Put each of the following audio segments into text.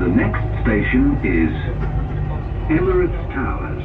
The next station is Emirates Towers.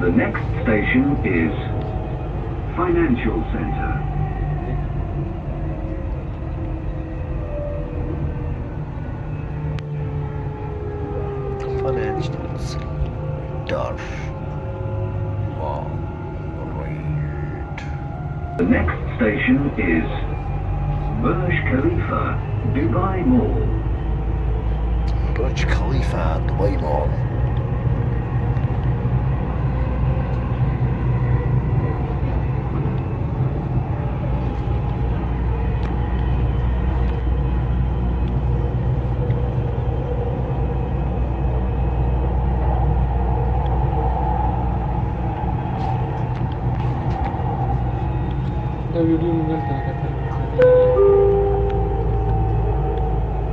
The next station is Financial Center. Financial Center. Wow, great. The next station is Burj Khalifa, Dubai Mall. Burj Khalifa, Dubai Mall.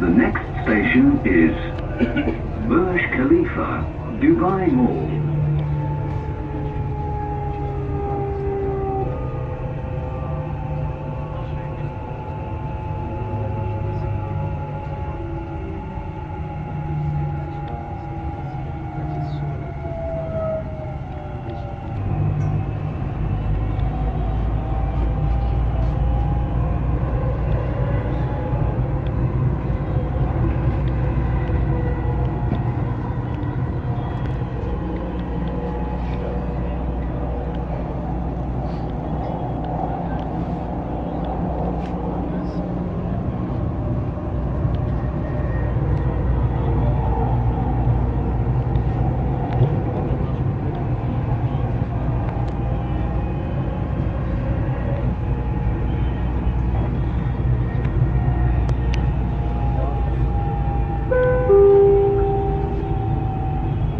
The next station is Burj Khalifa, Dubai Mall.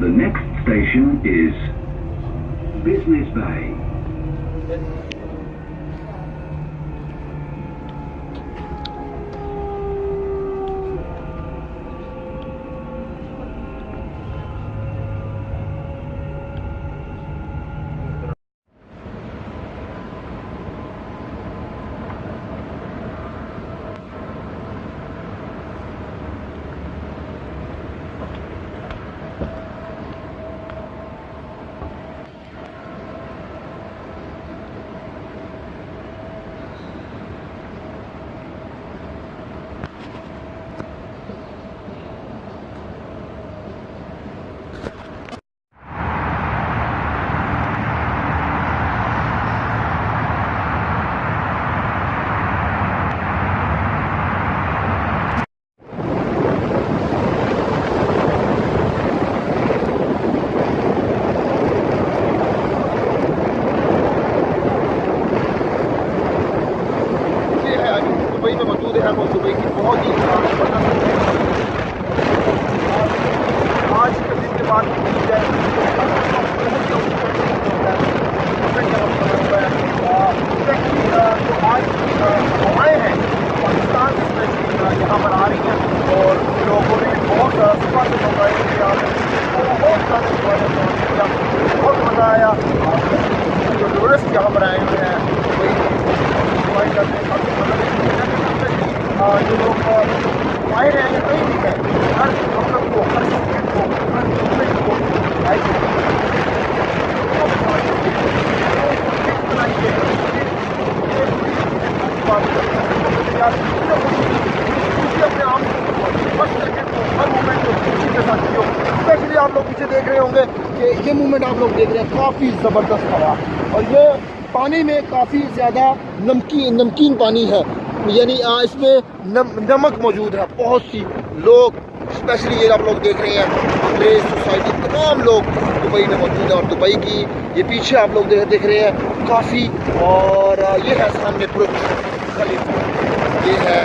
The next station is Business Bay. Specially आप लोग पीछे देख रहे होंगे कि ये movement आप लोग देख रहे हैं, काफ़ी ज़बरदस्त हवा और ये पानी में काफ़ी ज़्यादा नमकीन पानी है, यानी इसमें नमक मौजूद है। बहुत सी लोग स्पेशली ये आप लोग देख रहे हैं अंग्रेज सोसाइटी, तमाम लोग दुबई में मौजूद हैं। और दुबई की ये पीछे आप लोग देख रहे हैं काफ़ी, और ये है सामने बुर्ज खलीफा, ये है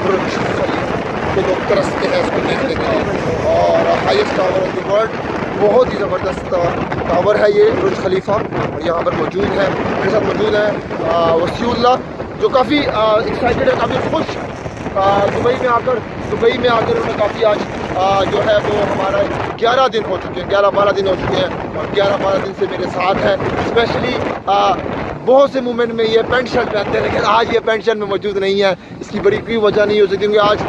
बुर्ज खलीफा, तो लोग तरसते हैं इसको देखने के लिए। और highest tower of the world, बहुत ही ज़बरदस्त टावर है ये बुर्ज खलीफा। और यहाँ पर मौजूद है, मेरे साथ मौजूद है वसीउल्लाह, जो काफ़ी एक्साइटेड है, काफ़ी खुश दुबई में आकर उन्हें काफ़ी आज जो है वो हमारा 11 दिन हो चुके हैं, 11-12 दिन हो चुके हैं, और 11-12 दिन से मेरे साथ है। स्पेशली बहुत से मूवमेंट में ये पेंट शर्ट पहनते हैं, लेकिन आज ये पेंट शर्ट में मौजूद नहीं है। इसकी बड़ी कोई वजह नहीं हो सकती, क्योंकि आज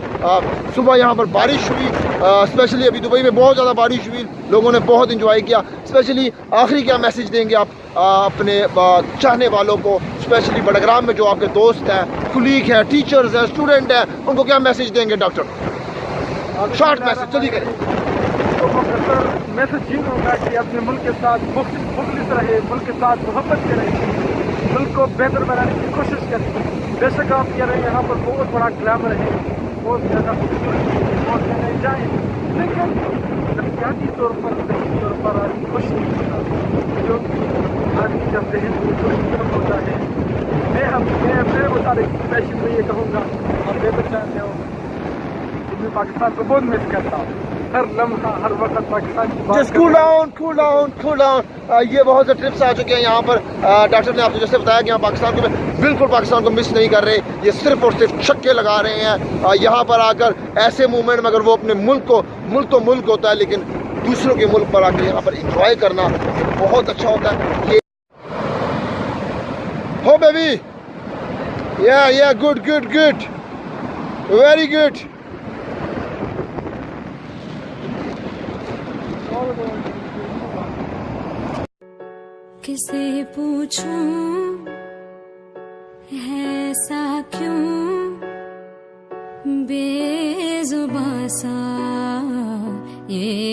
सुबह यहाँ पर बारिश हुई, स्पेशली अभी दुबई में बहुत ज़्यादा बारिश हुई, लोगों ने बहुत इंजॉय किया। स्पेशली आखिरी क्या मैसेज देंगे आप अपने चाहने वालों को, स्पेशली बड़ग्राम में जो आपके दोस्त हैं, कुलीग हैं, टीचर्स हैं, स्टूडेंट हैं, उनको क्या मैसेज देंगे डॉक्टर? शॉर्ट मैसेज जल्दी करें। तो मैसेज ये होगा कि अपने मुल्क के साथ मुखलिस रहे, मुल्क के साथ मोहब्बत करें, मुल्क को बेहतर बनाने की कोशिश करें। बेशक आप कह रहे हैं यहाँ पर बहुत बड़ा ग्लैमर है, बहुत ज़्यादा खूबसूरती है, बहुत ज़्यादा जाए, लेकिन नफसियाती तौर पर सही तौर पर आदमी खुश नहीं होता, क्योंकि आदमी जब जहन होता है। मैं अपने मुताबिक स्पेशल में ये कहूँगा, आप बेहतर चाहते हो, मैं पाकिस्तान को बहुत मिस करता हूँ, हर लम्हा हर वक्त पाकिस्तान की बात। Just cool down. ये बहुत से ट्रिप्स आ चुके हैं यहाँ पर। डॉक्टर ने आपको जैसे बताया कि यहाँ पाकिस्तान को बिल्कुल पाकिस्तान को मिस नहीं कर रहे, ये सिर्फ और सिर्फ छक्के लगा रहे हैं यहाँ पर आकर। ऐसे मूवमेंट में अगर वो अपने मुल्क होता है, लेकिन दूसरों के मुल्क पर आकर यहाँ पर इंजॉय करना बहुत अच्छा होता है। ये हो बेबी, या गुड, वेरी गुड। किसे पूछूं ऐसा क्यों बेजुबां सा ये